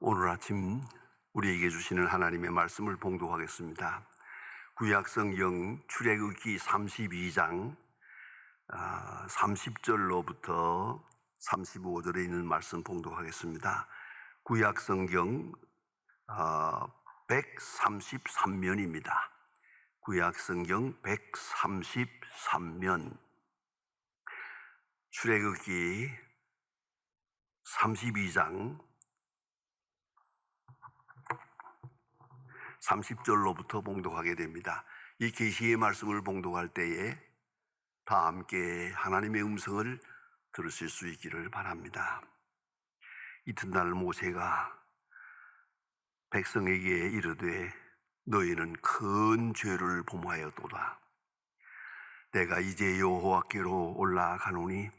오늘 아침 우리에게 주시는 하나님의 말씀을 봉독하겠습니다. 구약성경 출애굽기 32장 30절로부터 35절에 있는 말씀 봉독하겠습니다. 구약성경 133면입니다. 구약성경 133면 출애굽기 32장 30절로부터 봉독하게 됩니다. 이 계시의 말씀을 봉독할 때에 다 함께 하나님의 음성을 들으실 수 있기를 바랍니다. 이튿날 모세가 백성에게 이르되 너희는 큰 죄를 범하였도다. 내가 이제 여호와께로 올라가노니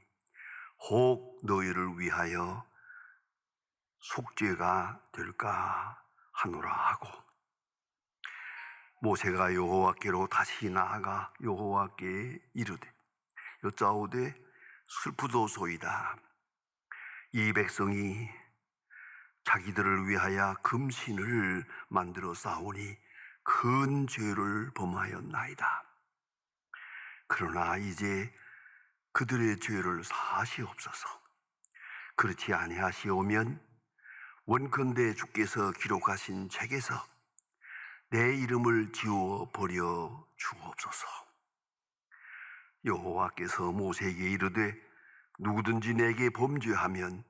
혹 너희를 위하여 속죄가 될까 하노라 하고, 모세가 여호와께로 다시 나아가 여호와께 이르되 여짜오되 슬프도소이다. 이 백성이 자기들을 위하여 금신을 만들어 싸우니 큰 죄를 범하였나이다. 그러나 이제 그들의 죄를 사하시옵소서. 그렇지 아니하시오면 원컨대 주께서 기록하신 책에서 내 이름을 지워 버려 주옵소서. 여호와께서 모세에게 이르되 누구든지 내게 범죄하면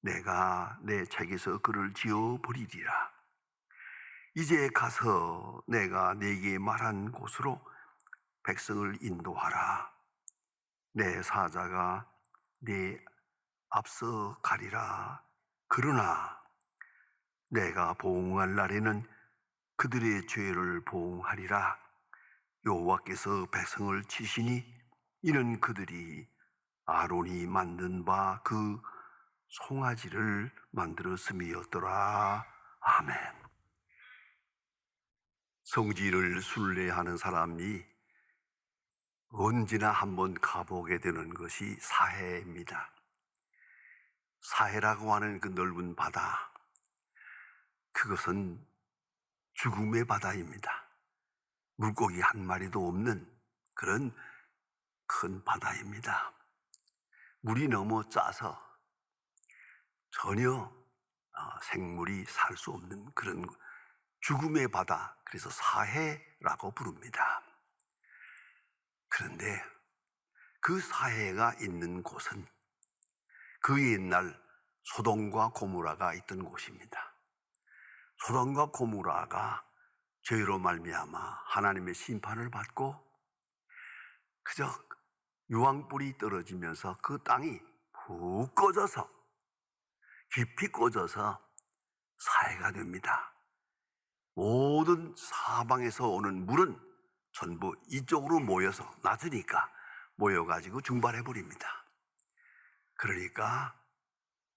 내가 내 책에서 그를 지워 버리리라. 이제 가서 내가 네게 말한 곳으로 백성을 인도하라. 내 사자가 네 앞서 가리라. 그러나 내가 보응할 날에는 그들의 죄를 보응하리라. 여호와께서 백성을 치시니 이는 그들이 아론이 만든 바 그 송아지를 만들었음이었더라. 아멘. 성지를 순례하는 사람이 언제나 한번 가보게 되는 것이 사해입니다. 사해라고 하는 그 넓은 바다, 그것은 죽음의 바다입니다. 물고기 한 마리도 없는 그런 큰 바다입니다. 물이 너무 짜서 전혀 생물이 살 수 없는 그런 죽음의 바다, 그래서 사해라고 부릅니다. 그런데 그 사해가 있는 곳은 그 옛날 소돔과 고모라가 있던 곳입니다. 소돔과 고모라가 죄로 말미암아 하나님의 심판을 받고 그저 유황불이 떨어지면서 그 땅이 푹 꺼져서, 깊이 꺼져서 사해가 됩니다. 모든 사방에서 오는 물은 전부 이쪽으로 모여서, 낮으니까 모여가지고 증발해 버립니다. 그러니까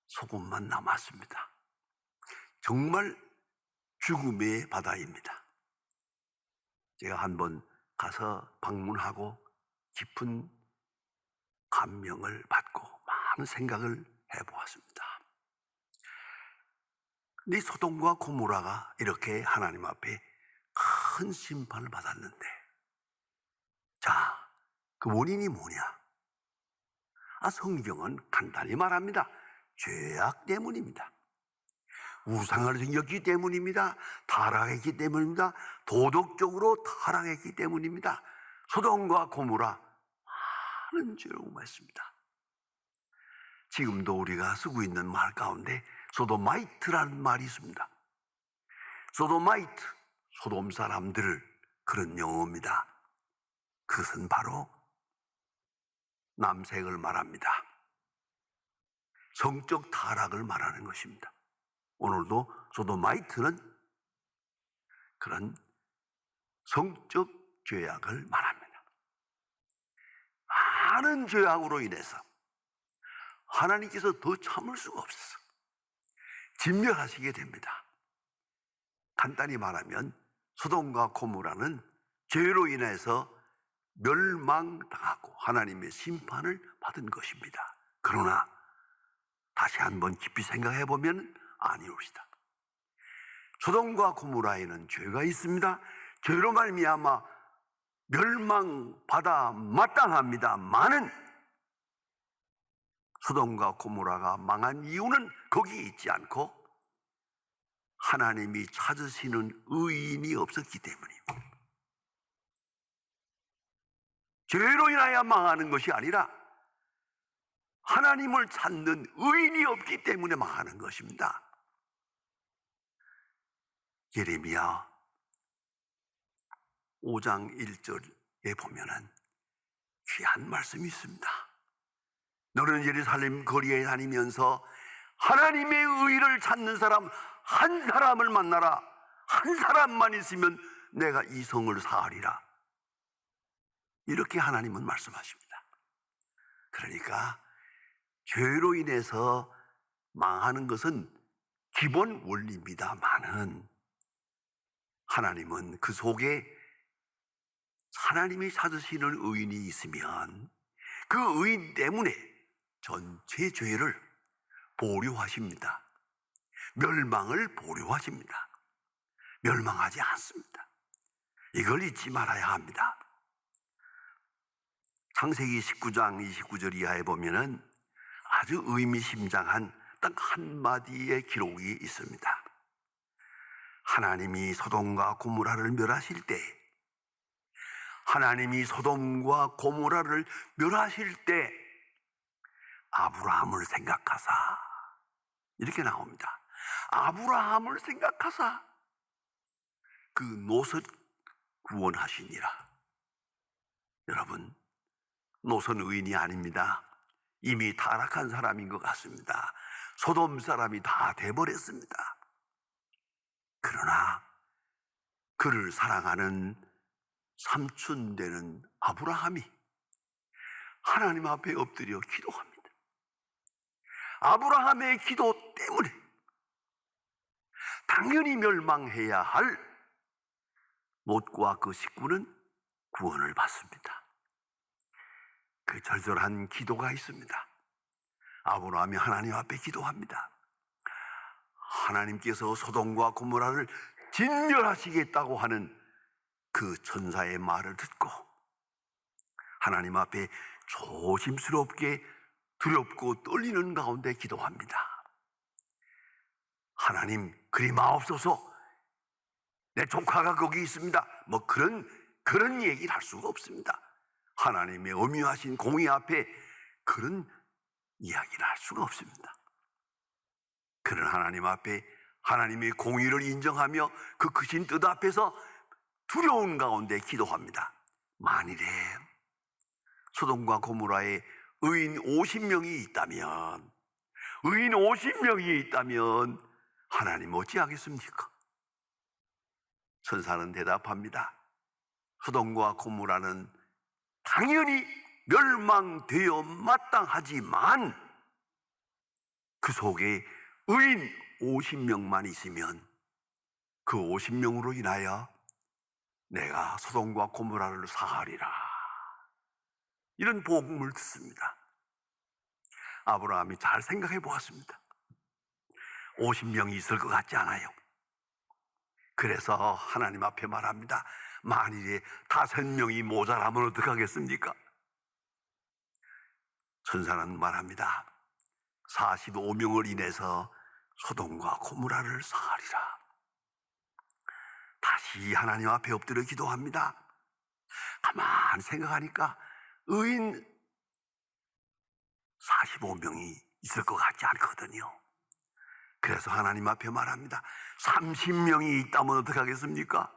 소금만 남았습니다. 정말 죽음의 바다입니다. 제가 한번 가서 방문하고 깊은 감명을 받고 많은 생각을 해보았습니다. 이 소돔과 고모라가 이렇게 하나님 앞에 큰 심판을 받았는데, 자, 그 원인이 뭐냐? 성경은 간단히 말합니다. 죄악 때문입니다. 우상을 섬겼기 때문입니다. 타락했기 때문입니다. 도덕적으로 타락했기 때문입니다. 소돔과 고모라 많은 죄를 범했습니다. 지금도 우리가 쓰고 있는 말 가운데 소도마이트라는 말이 있습니다. 소도마이트, 소돔 사람들, 그런 용어입니다. 그것은 바로 남색을 말합니다. 성적 타락을 말하는 것입니다. 오늘도 소도마이트는 그런 성적 죄악을 말합니다. 많은 죄악으로 인해서 하나님께서 더 참을 수가 없어서 진멸하시게 됩니다. 간단히 말하면 소돔과 고모라는 죄로 인해서 멸망당하고 하나님의 심판을 받은 것입니다. 그러나 다시 한번 깊이 생각해 보면 아니옵시다. 소돔과 고모라에는 죄가 있습니다. 죄로 말미암아 멸망받아 마땅합니다만은 소돔과 고모라가 망한 이유는 거기에 있지 않고 하나님이 찾으시는 의인이 없었기 때문입니다. 죄로 인하여 망하는 것이 아니라 하나님을 찾는 의인이 없기 때문에 망하는 것입니다. 예레미야 5장 1절에 보면은 귀한 말씀이 있습니다. 너는 예루살렘 거리에 다니면서 하나님의 의를 찾는 사람 한 사람을 만나라. 한 사람만 있으면 내가 이 성을 사하리라. 이렇게 하나님은 말씀하십니다. 그러니까 죄로 인해서 망하는 것은 기본 원리입니다만은 하나님은 그 속에 하나님이 찾으시는 의인이 있으면 그 의인 때문에 전체 죄를 보류하십니다. 멸망을 보류하십니다. 멸망하지 않습니다. 이걸 잊지 말아야 합니다. 창세기 19장 29절 이하에 보면은 아주 의미심장한 딱 한마디의 기록이 있습니다. 하나님이 소돔과 고모라를 멸하실 때, 하나님이 소돔과 고모라를 멸하실 때 아브라함을 생각하사, 이렇게 나옵니다. 아브라함을 생각하사 그 롯을 구원하시니라. 여러분, 롯은 의인이 아닙니다. 이미 타락한 사람인 것 같습니다. 소돔 사람이 다 돼버렸습니다. 그러나 그를 사랑하는 삼촌 되는 아브라함이 하나님 앞에 엎드려 기도합니다. 아브라함의 기도 때문에 당연히 멸망해야 할 롯과 그 식구는 구원을 받습니다. 그 절절한 기도가 있습니다. 아브라함이 하나님 앞에 기도합니다. 하나님께서 소돔과 고모라를 진멸하시겠다고 하는 그 천사의 말을 듣고 하나님 앞에 조심스럽게 두렵고 떨리는 가운데 기도합니다. 하나님, 그리 마옵소서. 내 조카가 거기 있습니다. 뭐 그런 얘기를 할 수가 없습니다. 하나님의 엄유하신 공의 앞에 그런 이야기를 할 수가 없습니다. 그런 하나님 앞에 하나님의 공의를 인정하며 그 크신 뜻 앞에서 두려운 가운데 기도합니다. 만일에 소돔과 고모라에 의인 50명이 있다면, 의인 50명이 있다면 하나님 어찌하겠습니까? 천사는 대답합니다. 소돔과 고모라는 당연히 멸망되어 마땅하지만 그 속에 의인 50명만 있으면 그 50명으로 인하여 내가 소돔과 고모라를 사하리라. 이런 복음을 듣습니다. 아브라함이 잘 생각해 보았습니다. 50명이 있을 것 같지 않아요. 그래서 하나님 앞에 말합니다. 만일에 5명이 모자라면 어떡하겠습니까? 천사는 말합니다. 45명을 인해서 소돔과 고모라를 사하리라. 다시 하나님 앞에 엎드려 기도합니다. 가만 생각하니까 의인 45명이 있을 것 같지 않거든요. 그래서 하나님 앞에 말합니다. 30명이 있다면 어떡하겠습니까?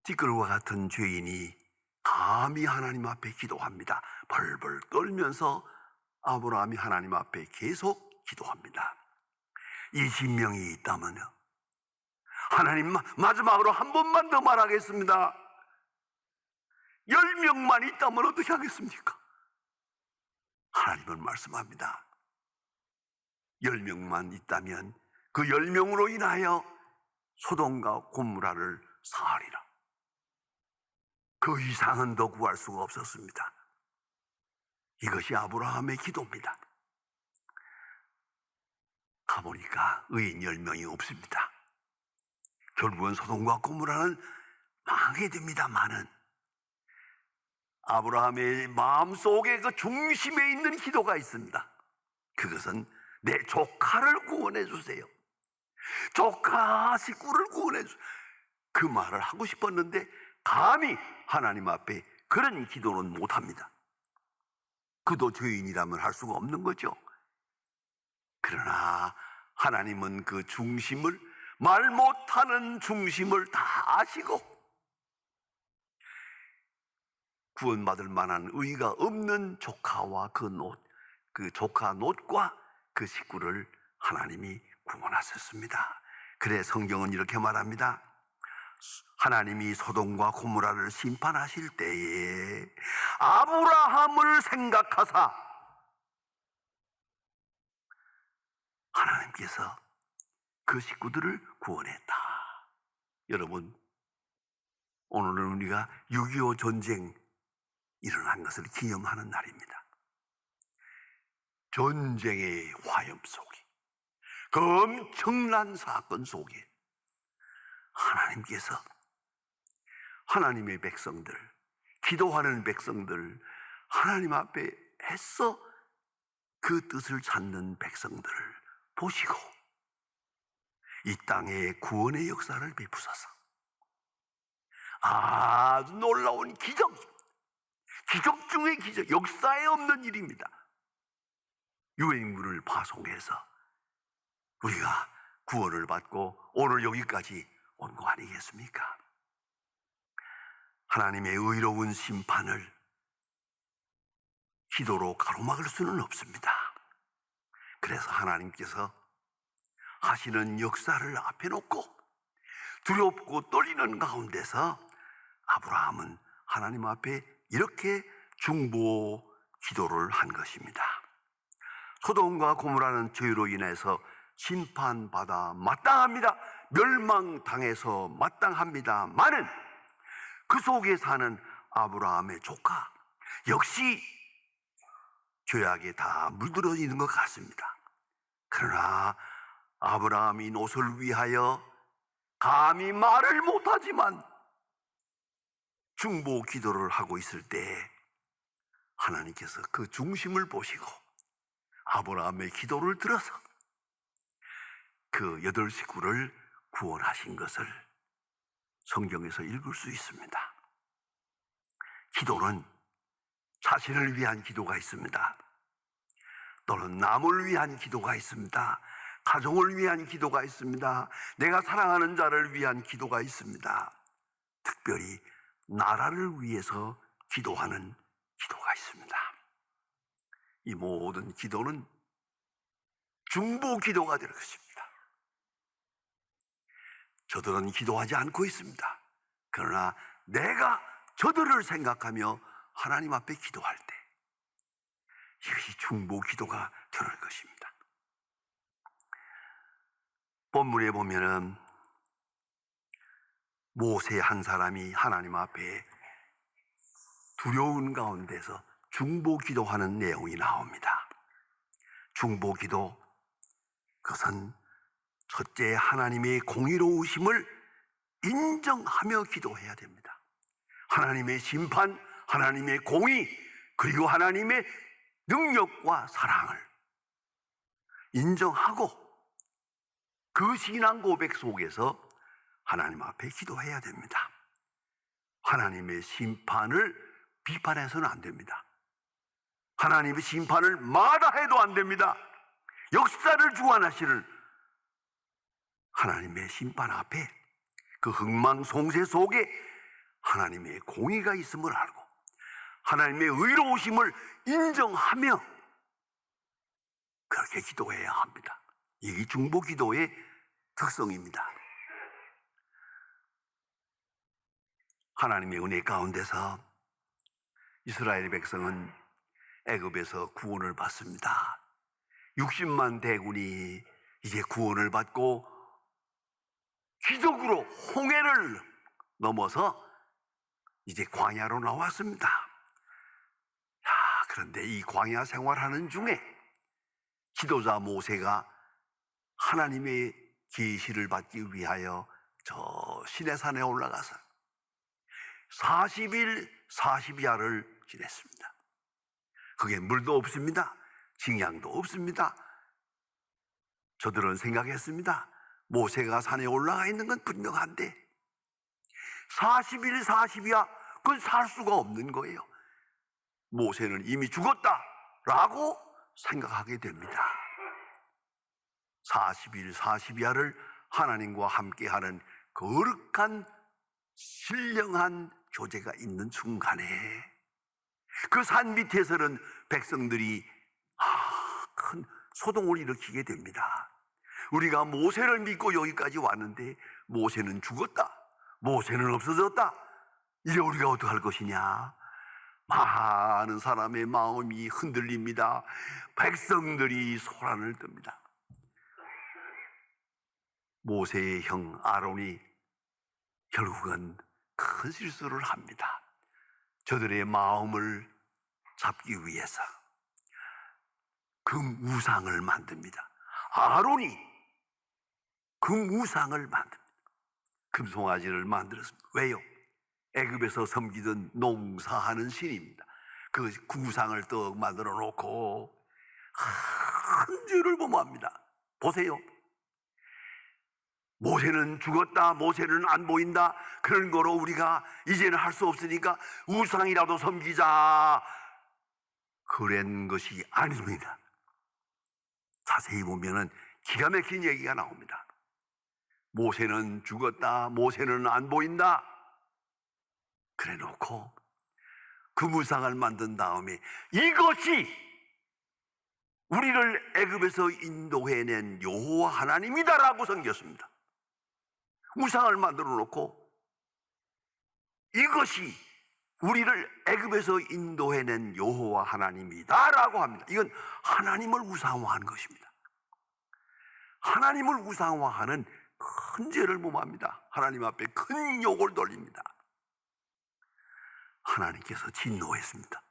티끌과 같은 죄인이 감히 하나님 앞에 기도합니다. 벌벌 떨면서 아브라함이 하나님 앞에 계속 기도합니다. 20명이 있다면요. 하나님, 마지막으로 한 번만 더 말하겠습니다. 10명만 있다면 어떻게 하겠습니까? 하나님은 말씀합니다. 10명만 있다면 그 10명으로 인하여 소돔과 고모라를 사하리라. 그 이상은 더 구할 수가 없었습니다. 이것이 아브라함의 기도입니다. 가보니까 의인 10명이 없습니다. 결국은 소돔과 고모라는 망하게 됩니다마는 아브라함의 마음속에 그 중심에 있는 기도가 있습니다. 그것은 내 조카를 구원해 주세요. 조카 식구를 구원해 주세요. 그 말을 하고 싶었는데 감히 하나님 앞에 그런 기도는 못합니다. 그도 죄인이라면 할 수가 없는 거죠. 그러나 하나님은 그 중심을, 말 못하는 중심을 다 아시고 구원받을 만한 의가 없는 조카와 그 조카 롯과 그 식구를 하나님이 구원하셨습니다. 그래 성경은 이렇게 말합니다. 하나님이 소돔과 고모라를 심판하실 때에 아브라함을 생각하사 하나님께서 그 식구들을 구원했다. 여러분, 오늘은 우리가 6.25 전쟁 일어난 것을 기념하는 날입니다. 전쟁의 화염 속에, 그 엄청난 사건 속에 하나님께서 하나님의 백성들, 기도하는 백성들, 하나님 앞에 애써 그 뜻을 찾는 백성들을 보시고 이 땅에 구원의 역사를 베푸소서. 아주 놀라운 기적 중의 기적, 역사에 없는 일입니다. 유엔군을 파송해서 우리가 구원을 받고 오늘 여기까지 온 거 아니겠습니까? 하나님의 의로운 심판을 기도로 가로막을 수는 없습니다. 그래서 하나님께서 하시는 역사를 앞에 놓고 두렵고 떨리는 가운데서 아브라함은 하나님 앞에 이렇게 중보 기도를 한 것입니다. 소돔과 고모라는 죄로 인해서 심판받아 마땅합니다. 멸망당해서 마땅합니다마는 그 속에 사는 아브라함의 조카 역시 죄악에 다 물들어 있는 것 같습니다. 그러나 아브라함이 롯을 위하여 감히 말을 못하지만 중보 기도를 하고 있을 때 하나님께서 그 중심을 보시고 아브라함의 기도를 들어서 그 8 식구를 구원하신 것을 성경에서 읽을 수 있습니다. 기도는 자신을 위한 기도가 있습니다. 또는 남을 위한 기도가 있습니다. 가정을 위한 기도가 있습니다. 내가 사랑하는 자를 위한 기도가 있습니다. 특별히 나라를 위해서 기도하는 기도가 있습니다. 이 모든 기도는 중보 기도가 될 것입니다. 저들은 기도하지 않고 있습니다. 그러나 내가 저들을 생각하며 하나님 앞에 기도할 때 이것이 중보 기도가 되는 것입니다. 본문에 보면은 모세 한 사람이 하나님 앞에 두려운 가운데서 중보 기도하는 내용이 나옵니다. 중보 기도, 그것은 첫째 하나님의 공의로우심을 인정하며 기도해야 됩니다. 하나님의 심판, 하나님의 공의, 그리고 하나님의 능력과 사랑을 인정하고 그 신앙 고백 속에서 하나님 앞에 기도해야 됩니다. 하나님의 심판을 비판해서는 안 됩니다. 하나님의 심판을 마다해도 안 됩니다. 역사를 주관하시는 하나님의 심판 앞에 그 흥망성쇠 속에 하나님의 공의가 있음을 알고 하나님의 의로우심을 인정하며 그렇게 기도해야 합니다. 이게 중보 기도의 특성입니다. 하나님의 은혜 가운데서 이스라엘 백성은 애굽에서 구원을 받습니다. 60만 대군이 이제 구원을 받고 기적으로 홍해를 넘어서 이제 광야로 나왔습니다. 그런데 이 광야 생활하는 중에 지도자 모세가 하나님의 계시를 받기 위하여 저 시내산에 올라가서 40일 40야를 지냈습니다. 그게 물도 없습니다. 식량도 없습니다. 저들은 생각했습니다. 모세가 산에 올라가 있는 건 분명한데 40일 40야 그건 살 수가 없는 거예요. 모세는 이미 죽었다라고 생각하게 됩니다. 40일 40야를 하나님과 함께하는 거룩한 신령한 교제가 있는 순간에 그 산 밑에서는 백성들이 큰 소동을 일으키게 됩니다. 우리가 모세를 믿고 여기까지 왔는데 모세는 죽었다, 모세는 없어졌다, 이제 우리가 어떡할 것이냐. 많은 사람의 마음이 흔들립니다. 백성들이 소란을 듭니다. 모세의 형 아론이 결국은 큰 실수를 합니다. 저들의 마음을 잡기 위해서 금 우상을 만듭니다. 아론이 금 우상을 만듭니다. 금송아지를 만들었습니다. 왜요? 애굽에서 섬기던 농사하는 신입니다. 그 우상을 떡 만들어 놓고 큰 죄를 범합니다. 보세요. 모세는 죽었다, 모세는 안 보인다, 그런 거로 우리가 이제는 할 수 없으니까 우상이라도 섬기자, 그런 것이 아닙니다. 자세히 보면은 기가 막힌 얘기가 나옵니다. 모세는 죽었다, 모세는 안 보인다, 그래 놓고 그 우상을 만든 다음에 이것이 우리를 애굽에서 인도해낸 여호와 하나님이다라고 섬겼습니다. 우상을 만들어 놓고 이것이 우리를 애굽에서 인도해낸 여호와 하나님이다라고 합니다. 이건 하나님을 우상화한 것입니다. 하나님을 우상화하는 큰 죄를 범합니다. 하나님 앞에 큰 욕을 돌립니다. 하나님께서 진노했습니다.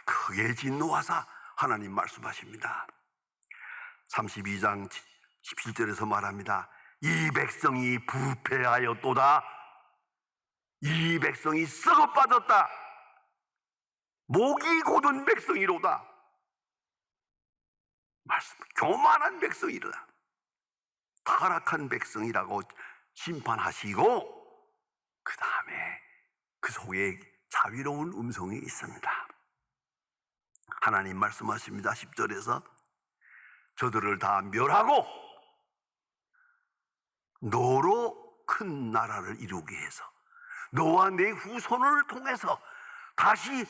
크게 진노하사 하나님 말씀하십니다. 32장 17절에서 말합니다. 이 백성이 부패하였도다. 이 백성이 썩어 빠졌다. 목이 곧은 백성이로다. 말씀, 교만한 백성이로다. 타락한 백성이라고 심판하시고 그 다음에 그 속에 자비로운 음성이 있습니다. 하나님 말씀하십니다. 10절에서 저들을 다 멸하고 너로 큰 나라를 이루게 해서 너와 내 후손을 통해서 다시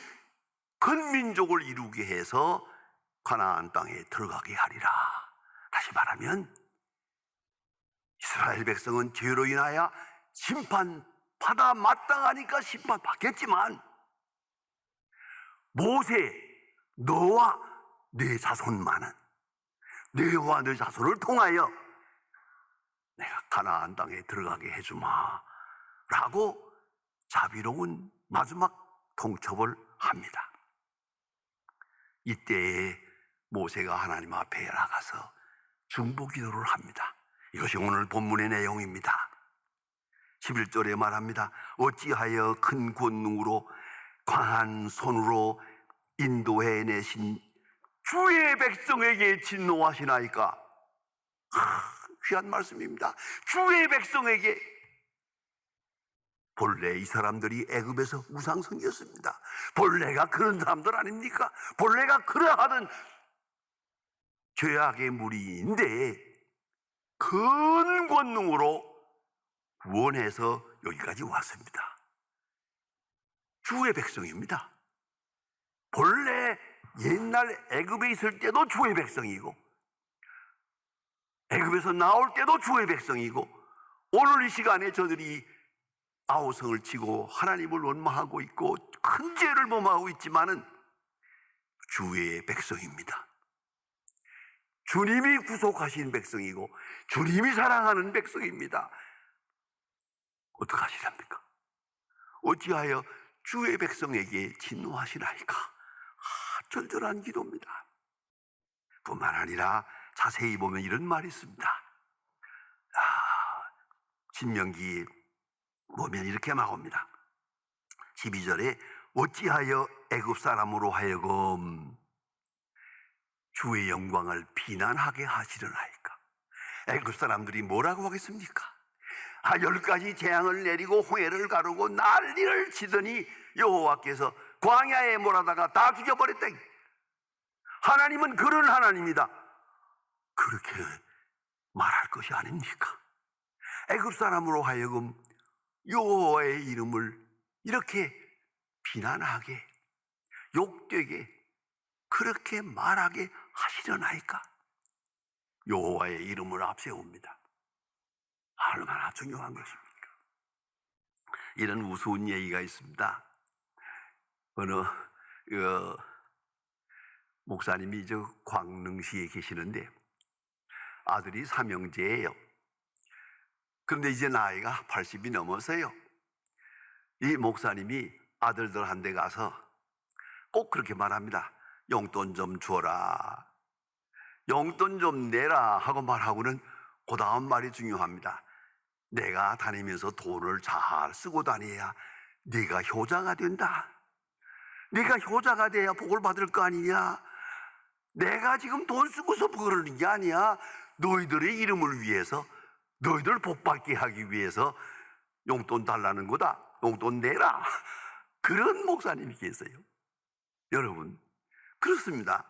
큰 민족을 이루게 해서 가나안 땅에 들어가게 하리라. 다시 말하면 이스라엘 백성은 죄로 인하여 심판받아 마땅하니까 심판받겠지만 모세, 너와 네 자손만은 너와 네 자손을 통하여 내가 가나안 땅에 들어가게 해주마 라고 자비로운 마지막 통첩을 합니다. 이때에 모세가 하나님 앞에 나가서 중보기도를 합니다. 이것이 오늘 본문의 내용입니다. 11절에 말합니다. 어찌하여 큰 권능으로 강한 손으로 인도해내신 주의 백성에게 진노하시나이까. 귀한 말씀입니다. 주의 백성에게. 본래 이 사람들이 애굽에서 우상 섬겼습니다. 본래가 그런 사람들 아닙니까? 본래가 그러하던 죄악의 무리인데 큰 권능으로 구원해서 여기까지 왔습니다. 주의 백성입니다. 본래 옛날 애굽에 있을 때도 주의 백성이고 애굽에서 나올 때도 주의 백성이고 오늘 이 시간에 저들이 아우성을 치고 하나님을 원망하고 있고 큰 죄를 범하고 있지만은 주의 백성입니다. 주님이 구속하신 백성이고 주님이 사랑하는 백성입니다. 어떡하시랍니까? 어찌하여 주의 백성에게 진노하시나이까? 절절한 기도입니다. 뿐만 아니라 자세히 보면 이런 말이 있습니다. 신명기 보면 이렇게 나옵니다. 12절에 어찌하여 애굽 사람으로 하여금 주의 영광을 비난하게 하시려나이까. 애굽 사람들이 뭐라고 하겠습니까? 10가지 재앙을 내리고 홍해를 가르고 난리를 치더니 여호와께서 광야에 몰아다가 다 죽여버렸다. 하나님은 그런 하나님이다. 그렇게 말할 것이 아닙니까? 애굽 사람으로 하여금 여호와의 이름을 이렇게 비난하게, 욕되게, 그렇게 말하게 하시려나이까? 여호와의 이름을 앞세웁니다. 얼마나 중요한 것입니까? 이런 우스운 얘기가 있습니다. 어느 목사님이 저 광릉시에 계시는데 아들이 삼형제예요. 그런데 이제 나이가 80이 넘어서요. 이 목사님이 아들들한테 가서 꼭 그렇게 말합니다. 용돈 좀 주어라, 용돈 좀 내라 하고 말하고는 그 다음 말이 중요합니다. 내가 다니면서 돈을 잘 쓰고 다녀야 네가 효자가 된다. 네가 효자가 돼야 복을 받을 거 아니냐. 내가 지금 돈 쓰고서 그러는 게 아니야. 너희들의 이름을 위해서, 너희들 복 받게 하기 위해서 용돈 달라는 거다. 용돈 내라. 그런 목사님이 계세요. 여러분, 그렇습니다.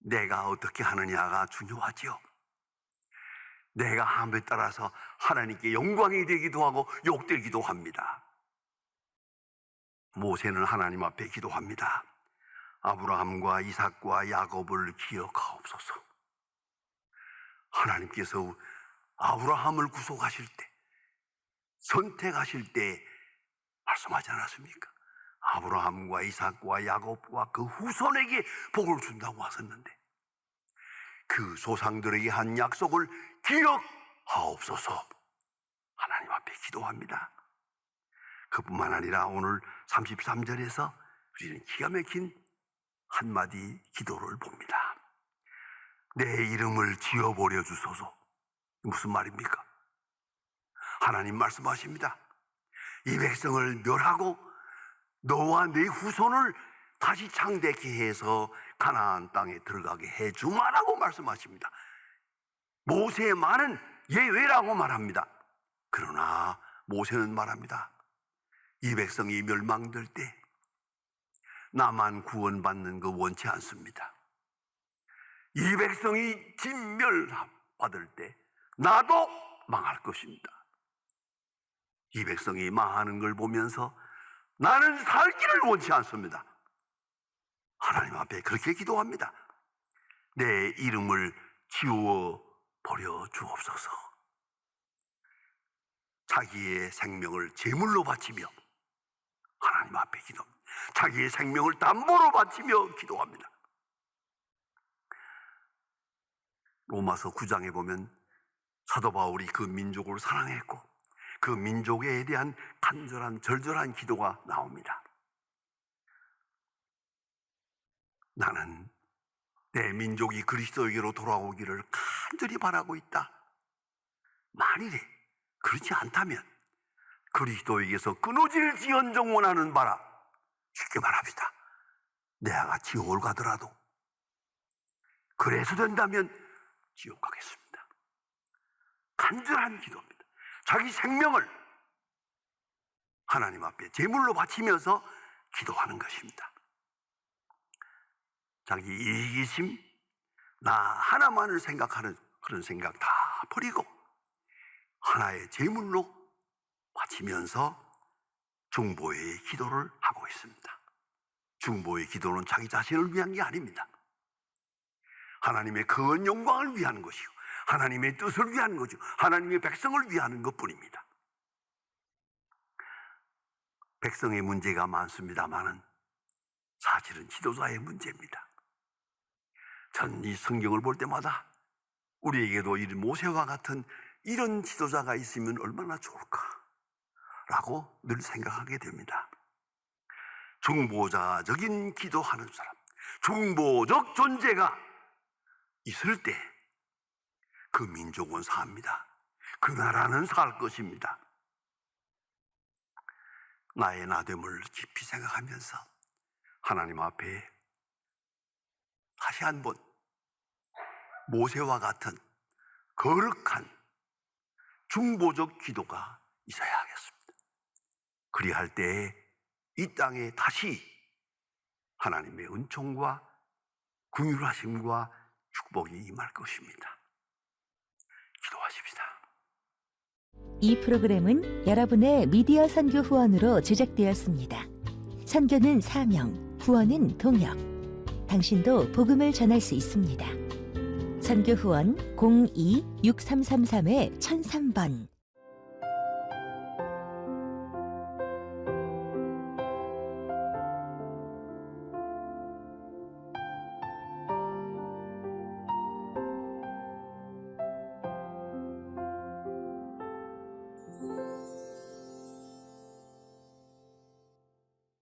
내가 어떻게 하느냐가 중요하죠. 내가 함에 따라서 하나님께 영광이 되기도 하고 욕되기도 합니다. 모세는 하나님 앞에 기도합니다. 아브라함과 이삭과 야곱을 기억하옵소서. 하나님께서 아브라함을 구속하실 때, 선택하실 때 말씀하지 않았습니까? 아브라함과 이삭과 야곱과 그 후손에게 복을 준다고 하셨는데 그 조상들에게 한 약속을 기억하옵소서. 하나님 앞에 기도합니다. 그뿐만 아니라 오늘 33절에서 우리는 기가 막힌 한마디 기도를 봅니다. 내 이름을 지어버려 주소서. 무슨 말입니까? 하나님 말씀하십니다. 이 백성을 멸하고 너와 네 후손을 다시 창대케 해서 가나안 땅에 들어가게 해주마라고 말씀하십니다. 모세의 말은 예외라고 말합니다. 그러나 모세는 말합니다. 이 백성이 멸망될 때 나만 구원받는 거 원치 않습니다. 이 백성이 진멸받을 때 나도 망할 것입니다. 이 백성이 망하는 걸 보면서 나는 살기를 원치 않습니다. 하나님 앞에 그렇게 기도합니다. 내 이름을 지워 버려 주옵소서. 자기의 생명을 제물로 바치며 하나님 앞에 기도합니다. 자기의 생명을 담보로 바치며 기도합니다. 로마서 9장에 보면 사도 바울이 그 민족을 사랑했고 그 민족에 대한 간절한 절절한 기도가 나옵니다. 나는 내 민족이 그리스도에게로 돌아오기를 간절히 바라고 있다. 만일에 그렇지 않다면 그리스도에게서 끊어질지언정 원하는 바라. 쉽게 말합니다. 내 아가 지옥을 가더라도 그래서 된다면 지옥 가겠습니다. 간절한 기도입니다. 자기 생명을 하나님 앞에 제물로 바치면서 기도하는 것입니다. 자기 이기심, 나 하나만을 생각하는 그런 생각 다 버리고 하나의 제물로 바치면서 중보의 기도를 하고 있습니다. 중보의 기도는 자기 자신을 위한 게 아닙니다. 하나님의 거한 영광을 위한 것이고 하나님의 뜻을 위한 거죠. 하나님의 백성을 위하는 것뿐입니다. 백성의 문제가 많습니다만은 사실은 지도자의 문제입니다. 전 이 성경을 볼 때마다 우리에게도 이 모세와 같은 이런 지도자가 있으면 얼마나 좋을까라고 늘 생각하게 됩니다. 중보자적인 기도하는 사람, 중보적 존재가 있을 때 그 민족은 삽니다. 그 나라는 살 것입니다. 나의 나됨을 깊이 생각하면서 하나님 앞에 다시 한번 모세와 같은 거룩한 중보적 기도가 있어야 하겠습니다. 그리할 때에 이 땅에 다시 하나님의 은총과 긍휼하심과 축복이 임할 것입니다. 기도하십시다. 이 프로그램은 여러분의 미디어 선교 후원으로 제작되었습니다. 선교는 사명, 후원은 동역. 당신도 복음을 전할 수 있습니다. 선교 후원 02-6333-1003번